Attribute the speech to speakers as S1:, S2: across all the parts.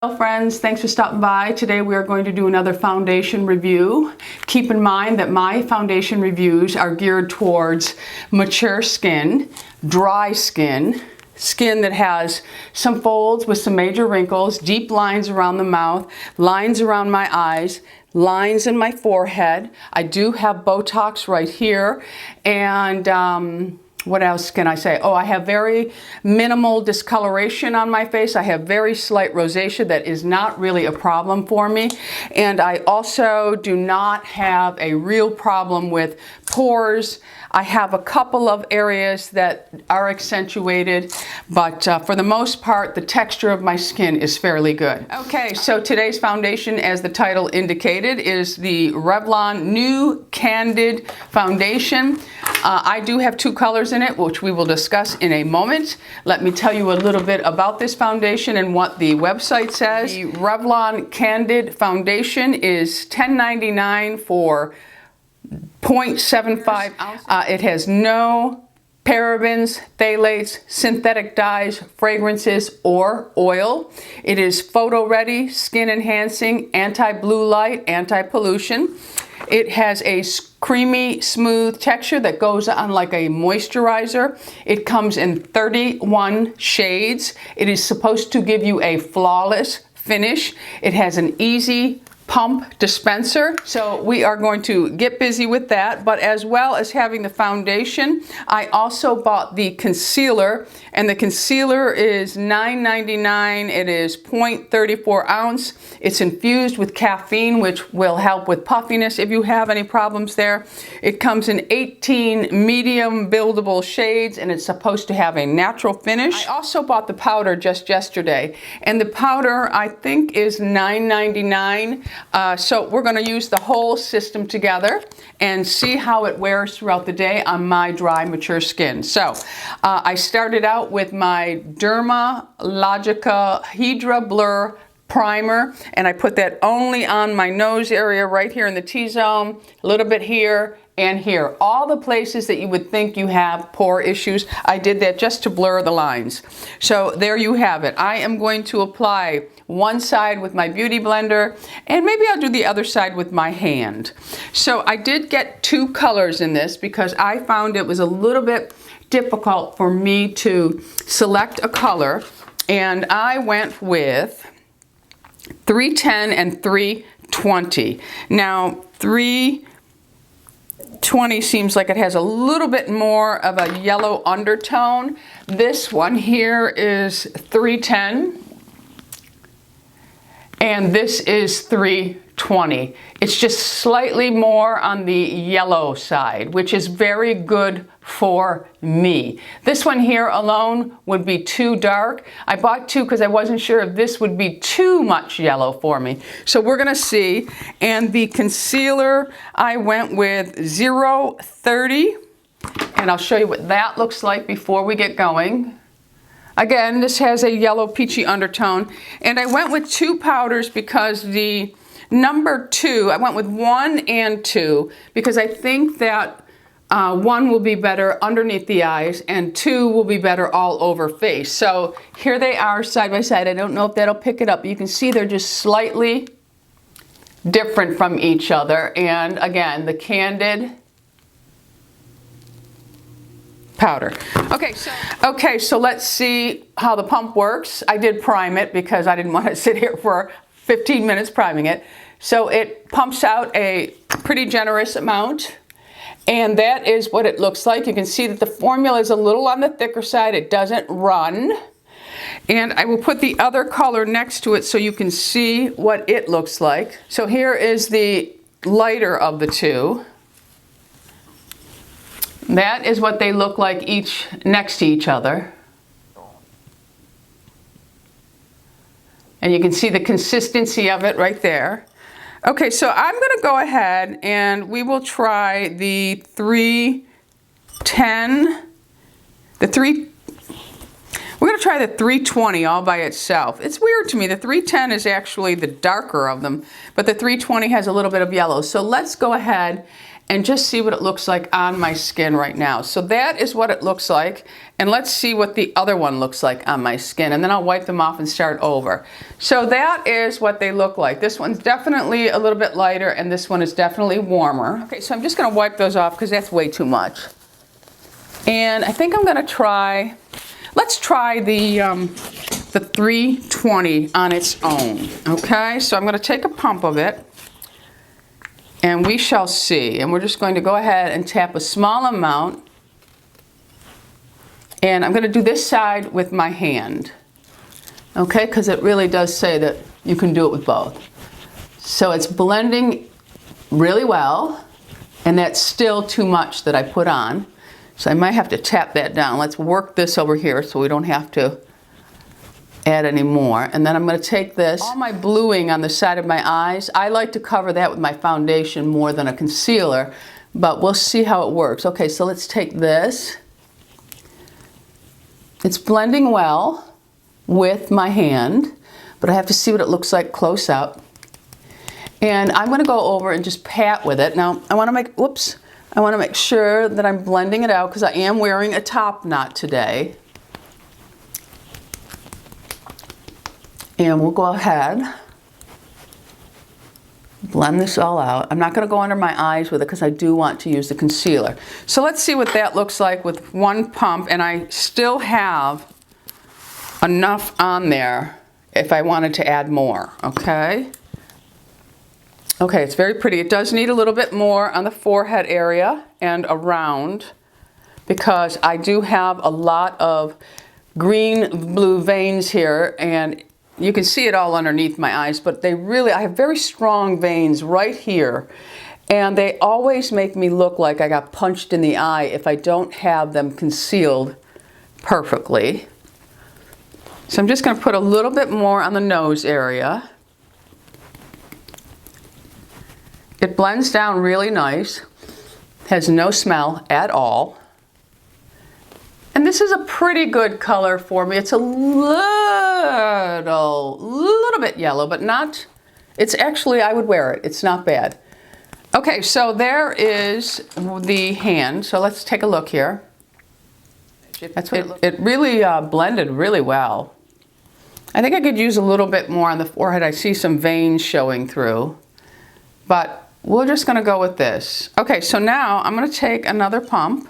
S1: Hello friends, thanks for stopping by. Today we are going to do another foundation review. Keep in mind that my foundation reviews are geared towards mature skin, dry skin, skin that has some folds with some major wrinkles, deep lines around the mouth, lines around my eyes, lines in my forehead. I do have Botox right here, and what else can I say? Oh, I have very minimal discoloration on my face. I have very slight rosacea that is not really a problem for me. And I also do not have a real problem with pores. I have a couple of areas that are accentuated, but for the most part, the texture of my skin is fairly good. Okay, so today's foundation, as the title indicated, is the Revlon New Candid Foundation. I do have two colors in it, which we will discuss in a moment. Let me tell you a little bit about this foundation and what the website says. The Revlon Candid Foundation is $10.99 for 0.75 ounces. It has no parabens, phthalates, synthetic dyes, fragrances, or oil. It is photo ready, skin enhancing, anti-blue light, anti-pollution. It has a creamy, smooth texture that goes on like a moisturizer. It comes in 31 shades. It is supposed to give you a flawless finish. It has an easy pump dispenser. So we are going to get busy with that, but as well as having the foundation, I also bought the concealer, and the concealer is $9.99. It is 0.34 ounce. It's infused with caffeine, which will help with puffiness if you have any problems there. It comes in 18 medium buildable shades, and it's supposed to have a natural finish. I also bought the powder just yesterday, and the powder I think is $9.99. So we're going to use the whole system together and see how it wears throughout the day on my dry, mature skin. So I started out with my Dermalogica Hydra Blur primer, and I put that only on my nose area right here in the T-zone, a little bit here and here. All the places that you would think you have pore issues, I did that just to blur the lines. So there you have it. I am going to apply one side with my beauty blender, and maybe I'll do the other side with my hand. So I did get two colors in this because I found it was a little bit difficult for me to select a color, and I went with 310 and 320. Now 320 seems like it has a little bit more of a yellow undertone. This one here is 310. And this is 320. It's just slightly more on the yellow side, which is very good for me. This one here alone would be too dark. I bought two because I wasn't sure if this would be too much yellow for me. So we're gonna see. And the concealer, I went with 030. And I'll show you what that looks like before we get going. Again, this has a yellow peachy undertone, and I went with two powders because the number 2, I went with 1 and 2 because I think that 1 will be better underneath the eyes and 2 will be better all over face. So here they are side by side. I don't know if that'll pick it up, but you can see they're just slightly different from each other. And again, the Candid powder. Okay, so let's see how the pump works. I did prime it because I didn't want to sit here for 15 minutes priming it. So it pumps out a pretty generous amount, and that is what it looks like. You can see that the formula is a little on the thicker side. It doesn't run. And I will put the other color next to it so you can see what it looks like. So here is the lighter of the two. That is what they look like each next to each other. And you can see the consistency of it right there. Okay, so I'm going to go ahead and we will try the 310. We're going to try the 320 all by itself. It's weird to me. The 310 is actually the darker of them, but the 320 has a little bit of yellow. So let's go ahead and just see what it looks like on my skin right now. So that is what it looks like. And let's see what the other one looks like on my skin. And then I'll wipe them off and start over. So that is what they look like. This one's definitely a little bit lighter and this one is definitely warmer. Okay, so I'm just gonna wipe those off because that's way too much. And I think I'm gonna try, let's try the 320 on its own. Okay, so I'm gonna take a pump of it. And we shall see. And we're just going to go ahead and tap a small amount. And I'm going to do this side with my hand. Okay, because it really does say that you can do it with both. So it's blending really well. And that's still too much that I put on. So I might have to tap that down. Let's work this over here so we don't have to add any more. And then I'm going to take this, all my bluing on the side of my eyes, I like to cover that with my foundation more than a concealer, but we'll see how it works. Okay, so let's take this. It's blending well with my hand, but I have to see what it looks like close up. And I'm going to go over and just pat with it. Now, I want to make sure that I'm blending it out because I am wearing a top knot today. And we'll go ahead, blend this all out. I'm not going to go under my eyes with it because I do want to use the concealer. So let's see what that looks like with one pump, and I still have enough on there if I wanted to add more, okay? Okay, it's very pretty. It does need a little bit more on the forehead area and around because I do have a lot of green blue veins here, and you can see it all underneath my eyes, but I have very strong veins right here, and they always make me look like I got punched in the eye if I don't have them concealed perfectly. So I'm just going to put a little bit more on the nose area. It blends down really nice, has no smell at all. And this is a pretty good color for me. It's a little bit yellow, but not, it's actually, I would wear it. It's not bad. Okay, so there is the hand. So let's take a look here. That's what it really blended really well. I think I could use a little bit more on the forehead. I see some veins showing through, but we're just gonna go with this. Okay, so now I'm gonna take another pump.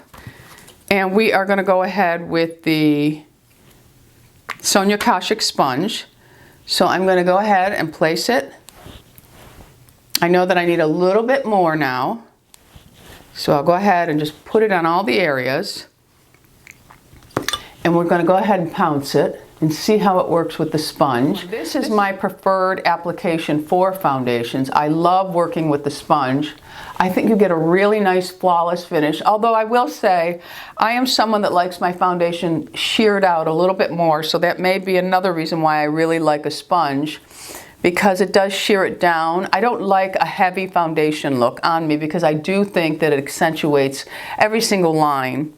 S1: And we are going to go ahead with the Sonia Kashuk sponge. So I'm going to go ahead and place it. I know that I need a little bit more now. So I'll go ahead and just put it on all the areas. And we're going to go ahead and pounce it and see how it works with the sponge. This is my preferred application for foundations. I love working with the sponge. I think you get a really nice flawless finish, although I will say I am someone that likes my foundation sheared out a little bit more, so that may be another reason why I really like a sponge, because it does shear it down. I don't like a heavy foundation look on me because I do think that it accentuates every single line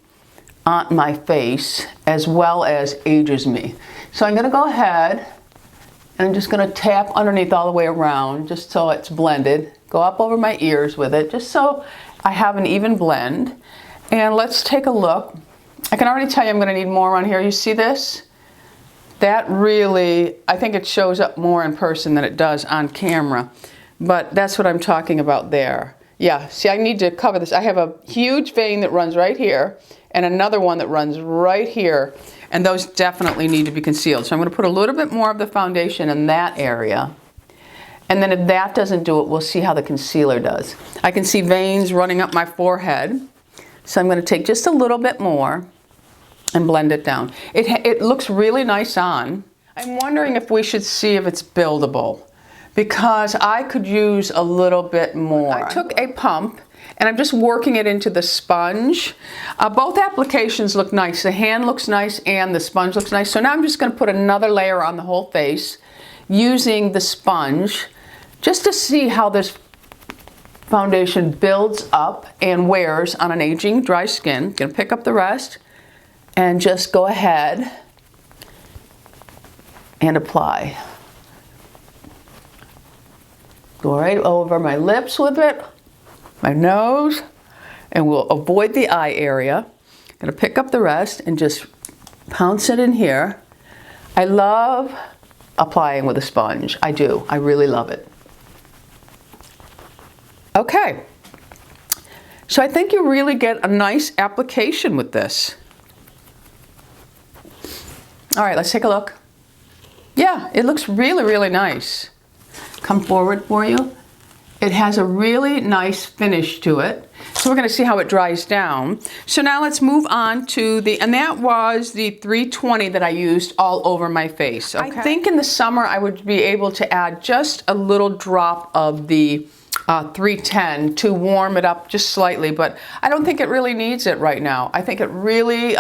S1: on my face as well as ages me. So I'm going to go ahead and I'm just going to tap underneath all the way around just so it's blended. Go up over my ears with it just so I have an even blend. And let's take a look. I can already tell you I'm going to need more on here. You see this? That really, I think it shows up more in person than it does on camera. But that's what I'm talking about there. Yeah, see, I need to cover this. I have a huge vein that runs right here and another one that runs right here. And those definitely need to be concealed. So I'm going to put a little bit more of the foundation in that area. And then if that doesn't do it, we'll see how the concealer does. I can see veins running up my forehead. So I'm going to take just a little bit more and blend it down. It looks really nice on. I'm wondering if we should see if it's buildable, because I could use a little bit more. I took a pump and I'm just working it into the sponge. Both applications look nice. The hand looks nice and the sponge looks nice. So now I'm just going to put another layer on the whole face using the sponge just to see how this foundation builds up and wears on an aging dry skin. Gonna pick up the rest and just go ahead and apply. Go right over my lips with it, my nose, and we'll avoid the eye area. I'm gonna pick up the rest and just pounce it in here. I love applying with a sponge. I do. I really love it. Okay. So I think you really get a nice application with this. All right, let's take a look. Yeah, it looks really, really nice. Come forward for you. It has a really nice finish to it. So we're gonna see how it dries down. So now let's move on to and that was the 320 that I used all over my face. Okay? I think in the summer I would be able to add just a little drop of the 310 to warm it up just slightly, but I don't think it really needs it right now. I think it really,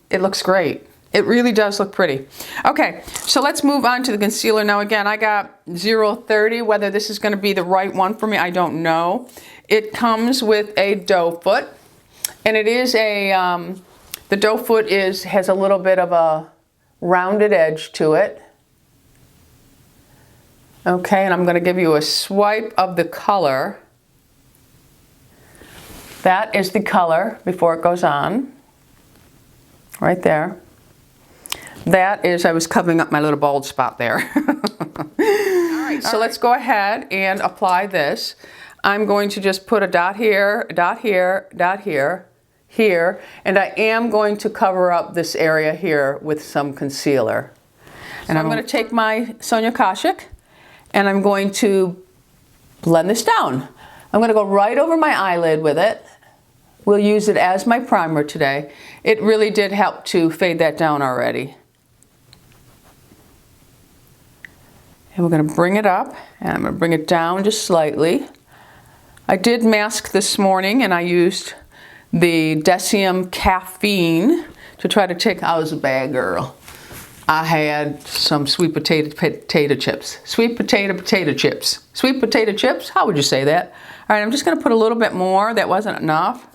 S1: it looks great. It really does look pretty. Okay, so let's move on to the concealer. Now again, I got 030. Whether this is gonna be the right one for me, I don't know. It comes with a doe foot, and it is a, the doe foot has a little bit of a rounded edge to it. Okay, and I'm gonna give you a swipe of the color. That is the color before it goes on, right there. That is, I was covering up my little bald spot there. All right, so let's go ahead and apply this. I'm going to just put a dot here, dot here, dot here, here, and I am going to cover up this area here with some concealer. And I'm going to take my Sonia Kashuk and I'm going to blend this down. I'm going to go right over my eyelid with it. We'll use it as my primer today. It really did help to fade that down already. And we're going to bring it up, and I'm going to bring it down just slightly. I did mask this morning, and I used the Decium Caffeine to try to take, I was a bad girl. I had some sweet potato chips. Sweet potato chips. Sweet potato chips, how would you say that? All right, I'm just going to put a little bit more. That wasn't enough.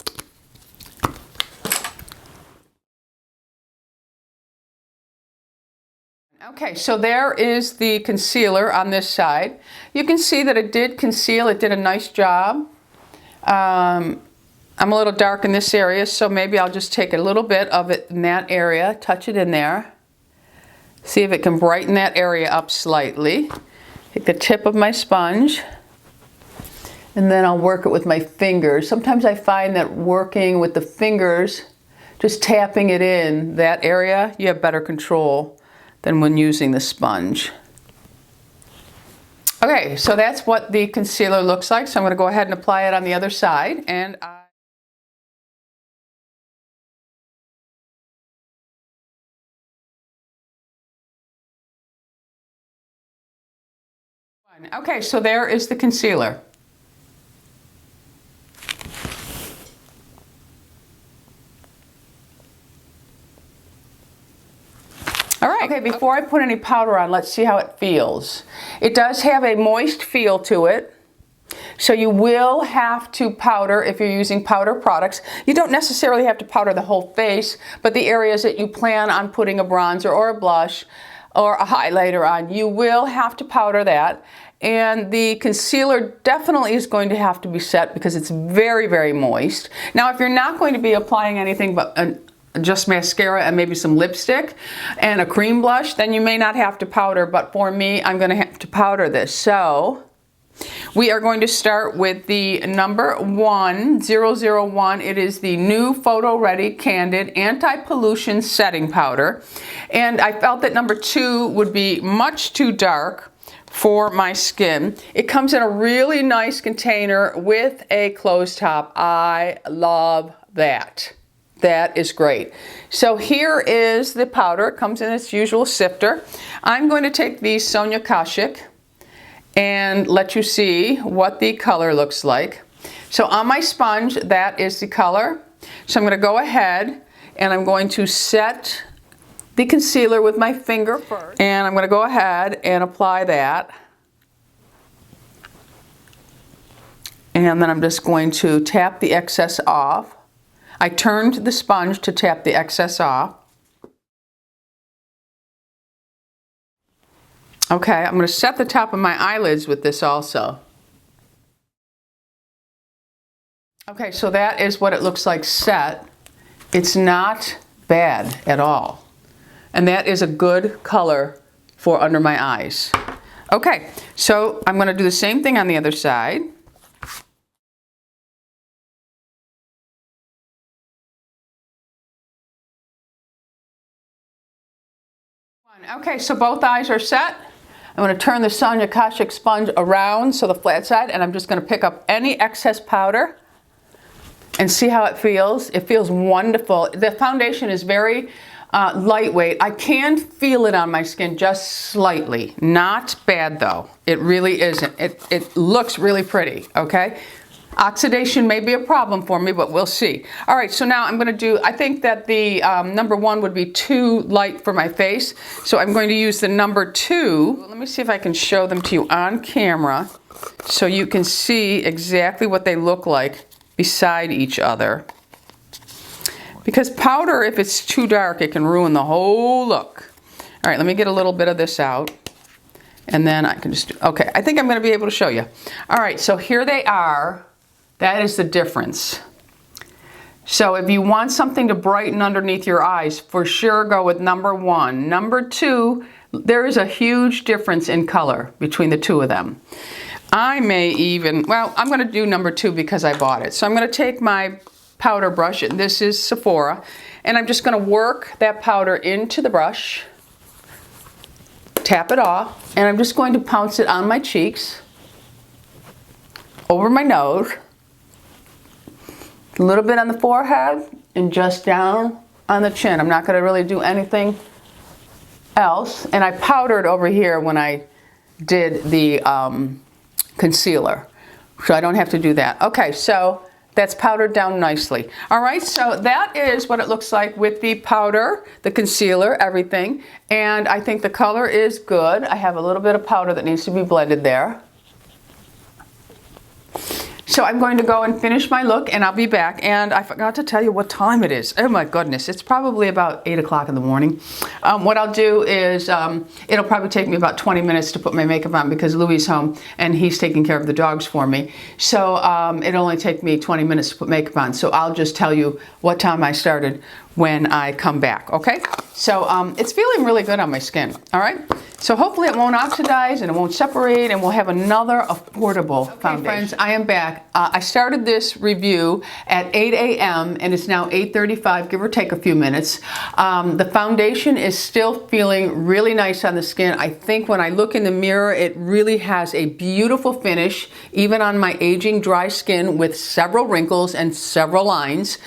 S1: Okay, so there is the concealer on this side. You can see that it did conceal, it did a nice job. I'm a little dark in this area, so maybe I'll just take a little bit of it in that area, touch it in there. See if it can brighten that area up slightly. Take the tip of my sponge, and then I'll work it with my fingers. Sometimes I find that working with the fingers, just tapping it in that area, you have better control than when using the sponge. Okay, so that's what the concealer looks like. So I'm gonna go ahead and apply it on the other side. And okay, so there is the concealer. All right, okay, before I put any powder on, let's see how it feels. It does have a moist feel to it, so you will have to powder if you're using powder products. You don't necessarily have to powder the whole face, but the areas that you plan on putting a bronzer or a blush or a highlighter on, you will have to powder that. And the concealer definitely is going to have to be set because it's very, very moist. Now, if you're not going to be applying anything but just mascara and maybe some lipstick and a cream blush, then you may not have to powder, but for me, I'm gonna have to powder this. So we are going to start with the number 001. It is the new Photo Ready Candid Anti-Pollution Setting Powder. And I felt that number 2 would be much too dark for my skin. It comes in a really nice container with a closed top. I love that. That is great. So here is the powder. It comes in its usual sifter. I'm going to take the Sonia Kashuk and let you see what the color looks like. So on my sponge, that is the color. So I'm going to go ahead and I'm going to set the concealer with my finger first. And I'm going to go ahead and apply that. And then I'm just going to tap the excess off. I turned the sponge to tap the excess off. Okay, I'm going to set the top of my eyelids with this also. Okay, so that is what it looks like set. It's not bad at all. And that is a good color for under my eyes. Okay, so I'm gonna do the same thing on the other side. Okay, so both eyes are set. I'm going to turn the Sonia Kashuk sponge around, so the flat side, and I'm just going to pick up any excess powder and see how it feels. It feels wonderful. The foundation is very lightweight. I can feel it on my skin just slightly. Not bad though. It really isn't. It looks really pretty, okay? Oxidation may be a problem for me, but we'll see. All right, so now I'm going to do, I think that the number 1 would be too light for my face, so I'm going to use the number 2. Let me see if I can show them to you on camera so you can see exactly what they look like beside each other. Because powder, if it's too dark, it can ruin the whole look. All right, let me get a little bit of this out. And then I can just do, okay, I think I'm going to be able to show you. All right, so here they are. That is the difference. So if you want something to brighten underneath your eyes, for sure go with number 1. Number 2, there is a huge difference in color between the two of them. I may even, well, I'm going to do number 2 because I bought it. So I'm going to take my powder brush, and this is Sephora, and I'm just going to work that powder into the brush, tap it off, and I'm just going to pounce it on my cheeks, over my nose, a little bit on the forehead, and just down on the chin. I'm not going to really do anything else. And I powdered over here when I did the concealer, so I don't have to do that. Okay, so that's powdered down nicely. All right, so that is what it looks like with the powder, the concealer, everything. And I think the color is good. I have a little bit of powder that needs to be blended there. So I'm going to go and finish my look, and I'll be back. And I forgot to tell you what time it is. Oh my goodness, it's probably about 8 o'clock in the morning. What I'll do is, it'll probably take me about 20 minutes to put my makeup on because Louis is home and he's taking care of the dogs for me. So it'll only take me 20 minutes to put makeup on. So I'll just tell you what time I started when I come back, okay? So it's feeling really good on my skin, all right? So hopefully it won't oxidize and it won't separate, and we'll have another affordable foundation. Friends, I am back. I started this review at 8 a.m. and it's now 8:35, give or take a few minutes. The foundation is still feeling really nice on the skin. I think when I look in the mirror, it really has a beautiful finish, even on my aging dry skin with several wrinkles and several lines.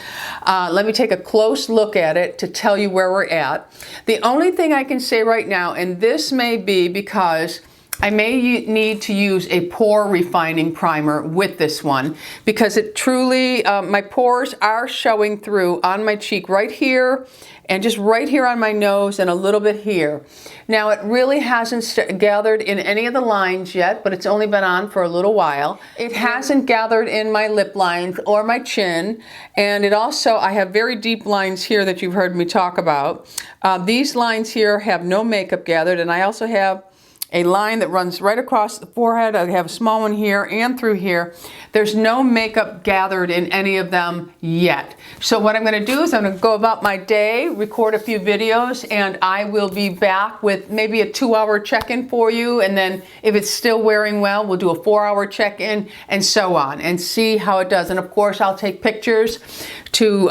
S1: Let me take a close look at it to tell you where we're at. The only thing I can say right now, and this may be because I may need to use a pore refining primer with this one, because it truly, my pores are showing through on my cheek right here, and just right here on my nose, and a little bit here. Now it really hasn't gathered in any of the lines yet, but it's only been on for a little while. It hasn't gathered in my lip lines or my chin, and it also, I have very deep lines here that you've heard me talk about. These lines here have no makeup gathered, and I also have a line that runs right across the forehead. I have a small one here and through here. There's no makeup gathered in any of them yet. So what I'm going to do is I'm going to go about my day, record a few videos, and I will be back with maybe a 2-hour check-in for you. And then if it's still wearing well, we'll do a 4-hour check-in, and so on, and see how it does. And of course, I'll take pictures to,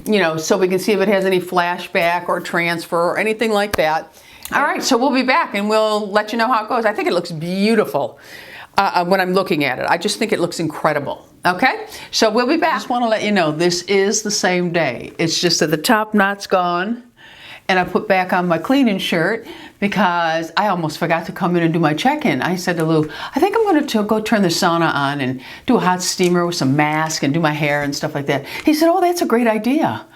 S1: you know, so we can see if it has any flashback or transfer or anything like that. All right, so we'll be back and we'll let you know how it goes. I think it looks beautiful when I'm looking at it. I just think it looks incredible. Okay, so we'll be back. I just want to let you know this is the same day. It's just that the top knot's gone, and I put back on my cleaning shirt because I almost forgot to come in and do my check-in. I said to Lou, I think I'm going to go turn the sauna on and do a hot steamer with some mask and do my hair and stuff like that. He said, oh, that's a great idea.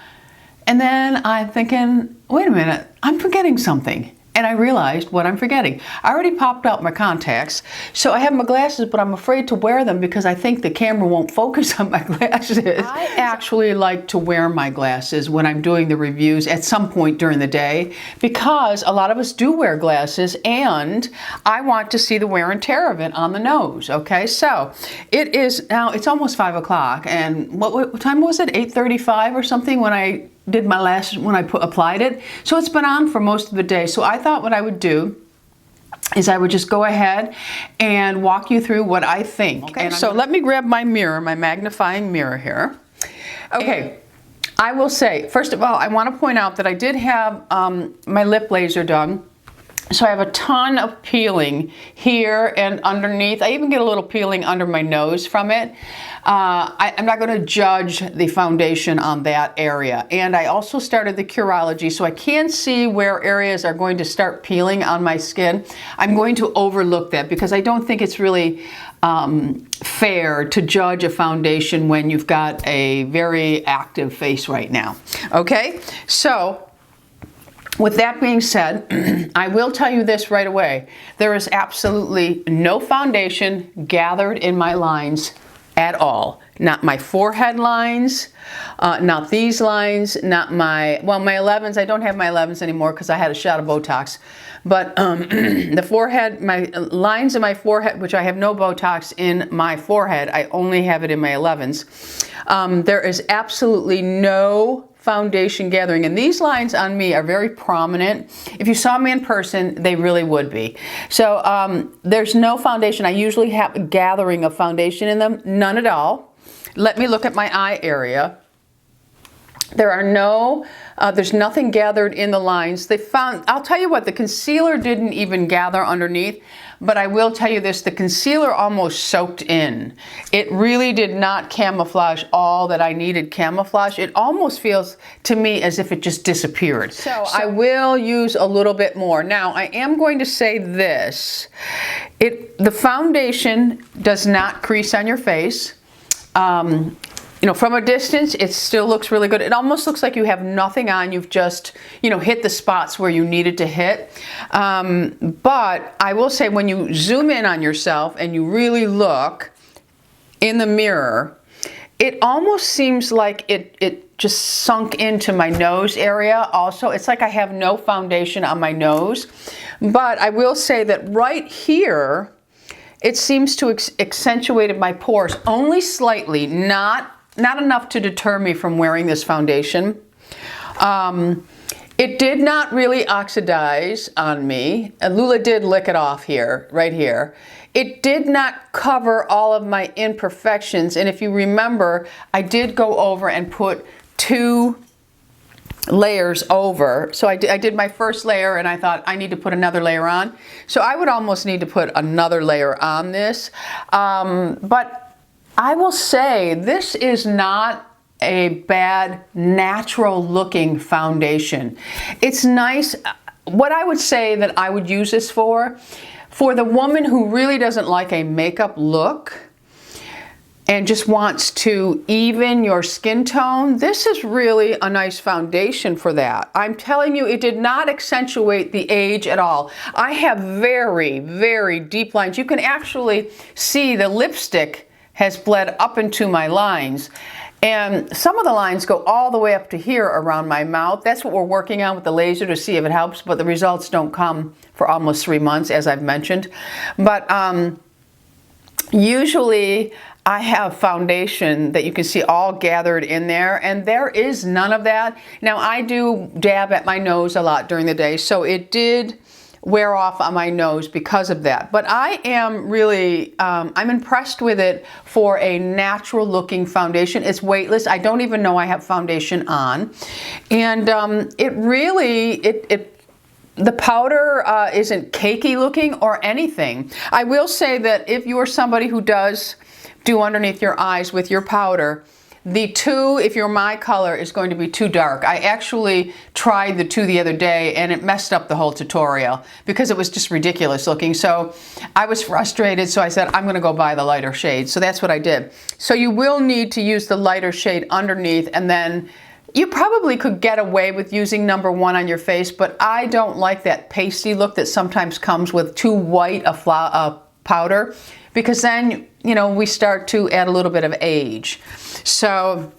S1: And then I'm thinking, wait a minute, I'm forgetting something. And I realized what I'm forgetting. I already popped out my contacts, so I have my glasses, but I'm afraid to wear them because I think the camera won't focus on my glasses. I actually like to wear my glasses when I'm doing the reviews at some point during the day because a lot of us do wear glasses, and I want to see the wear and tear of it on the nose, okay? So it is now, it's almost 5 o'clock, and what time was it? 8:35 or something when I did my last, when I applied it. So it's been on for most of the day. So I thought what I would do is I would just go ahead and walk you through what I think. Okay, so let me grab my mirror, my magnifying mirror here. Okay, I will say, first of all, I want to point out that I did have my lip laser done. So I have a ton of peeling here and underneath. I even get a little peeling under my nose from it. I'm not going to judge the foundation on that area. And I also started the Curology, so I can see where areas are going to start peeling on my skin. I'm going to overlook that because I don't think it's really fair to judge a foundation when you've got a very active face right now. Okay, so with that being said, I will tell you this right away. There is absolutely no foundation gathered in my lines at all. Not my forehead lines, not these lines, not my, well, my 11s. I don't have my 11s anymore because I had a shot of Botox. But the forehead, my lines in my forehead, which I have no Botox in my forehead, I only have it in my 11s. There is absolutely no foundation gathering, and these lines on me are very prominent. If you saw me in person, they really would be. So there's no foundation. I usually have a gathering of foundation in them, none at all. Let me look at my eye area. There are no, there's nothing gathered in the lines. They found, I'll tell you what, the concealer didn't even gather underneath, but I will tell you this, the concealer almost soaked in. It really did not camouflage all that I needed camouflage. It almost feels to me as if it just disappeared. So I will use a little bit more. Now, I am going to say this, the foundation does not crease on your face. You know, from a distance, it still looks really good. It almost looks like you have nothing on. You've just, you know, hit the spots where you needed to hit. But I will say when you zoom in on yourself and you really look in the mirror, it almost seems like it just sunk into my nose area also. It's like I have no foundation on my nose. But I will say that right here, it seems to accentuate my pores only slightly, not enough to deter me from wearing this foundation. It did not really oxidize on me. Lula did lick it off here, right here. It did not cover all of my imperfections. And if you remember, I did go over and put 2 layers over. So I did my first layer and I thought I need to put another layer on. So I would almost need to put another layer on this. But I will say this is not a bad natural looking foundation. It's nice. What I would say that I would use this for the woman who really doesn't like a makeup look and just wants to even your skin tone, this is really a nice foundation for that. I'm telling you, it did not accentuate the age at all. I have very, very deep lines. You can actually see the lipstick has bled up into my lines. And some of the lines go all the way up to here around my mouth. That's what we're working on with the laser to see if it helps, but the results don't come for almost 3 months, as I've mentioned. But usually I have foundation that you can see all gathered in there, and there is none of that. Now, I do dab at my nose a lot during the day, so it did wear off on my nose because of that. But I am really, I'm impressed with it for a natural looking foundation. It's weightless. I don't even know I have foundation on. And it really, the powder isn't cakey looking or anything. I will say that if you are somebody who does do underneath your eyes with your powder, the 2, if you're my color, is going to be too dark. I actually tried the 2 the other day and it messed up the whole tutorial because it was just ridiculous looking. So I was frustrated, so I said, I'm gonna go buy the lighter shade. So that's what I did. So you will need to use the lighter shade underneath and then You probably could get away with using number 1 on your face, but I don't like that pasty look that sometimes comes with too white a powder, because then, you know, we start to add a little bit of age. So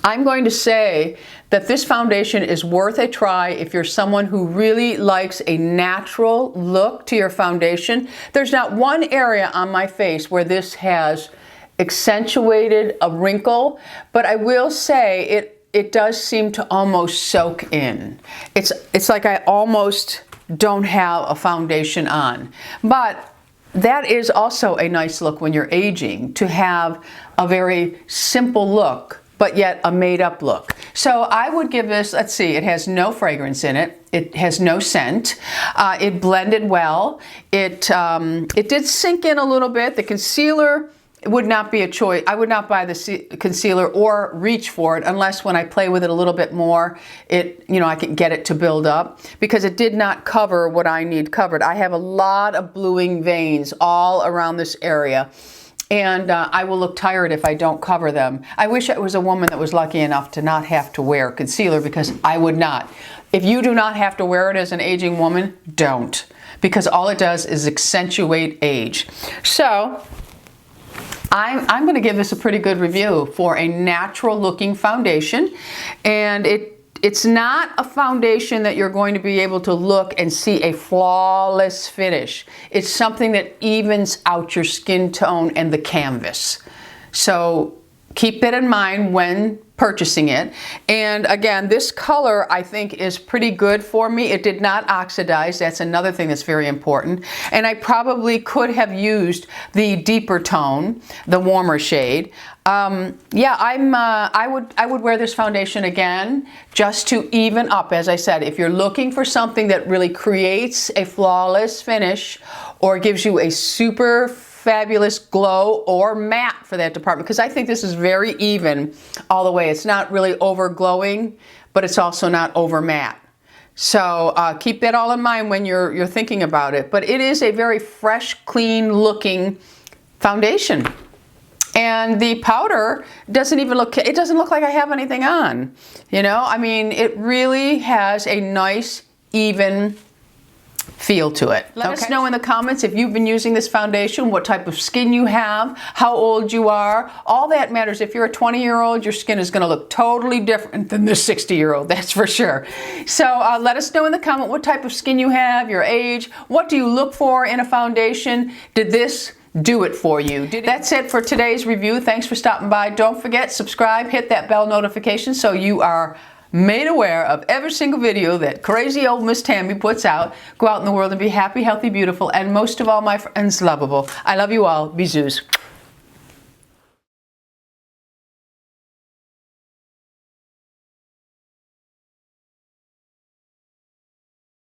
S1: I'm going to say that this foundation is worth a try if you're someone who really likes a natural look to your foundation. There's not one area on my face where this has accentuated a wrinkle, but I will say it does seem to almost soak in. It's like I almost don't have a foundation on. But that is also a nice look when you're aging, to have a very simple look but yet a made-up look. So I would give this, let's see, it has no fragrance in it. It has no scent. It blended well. It did sink in a little bit. The concealer would not be a choice. I would not buy the concealer or reach for it unless when I play with it a little bit more, I can get it to build up, because it did not cover what I need covered. I have a lot of bluing veins all around this area, and I will look tired if I don't cover them. I wish I was a woman that was lucky enough to not have to wear concealer, because I would not. If you do not have to wear it as an aging woman, don't, because all it does is accentuate age. So I'm going to give this a pretty good review for a natural looking foundation, and it's not a foundation that you're going to be able to look and see a flawless finish. It's something that evens out your skin tone and the canvas. So keep that in mind when purchasing it. And again, this color I think is pretty good for me. It did not oxidize. That's another thing that's very important. And I probably could have used the deeper tone, the warmer shade. Yeah, I would wear this foundation again just to even up. As I said, if you're looking for something that really creates a flawless finish or gives you a super fabulous glow, or matte for that department, because I think this is very even all the way. It's not really over glowing, but it's also not over matte. So keep that all in mind when you're thinking about it. But it is a very fresh, clean looking foundation. And the powder doesn't even look, it doesn't look like I have anything on. You know, I mean, it really has a nice, even feel to it. Let us know in the comments if you've been using this foundation, what type of skin you have, how old you are. All that matters. If you're a 20-year-old, your skin is going to look totally different than the 60-year-old, that's for sure. So let us know in the comment what type of skin you have, your age, what do you look for in a foundation. Did this do it for you? That's it for today's review. Thanks for stopping by. Don't forget, subscribe, hit that bell notification so you are made aware of every single video that crazy old Miss Tammy puts out. Go out in the world and be happy, healthy, beautiful, and most of all, my friends, lovable. I love you all. Bisous.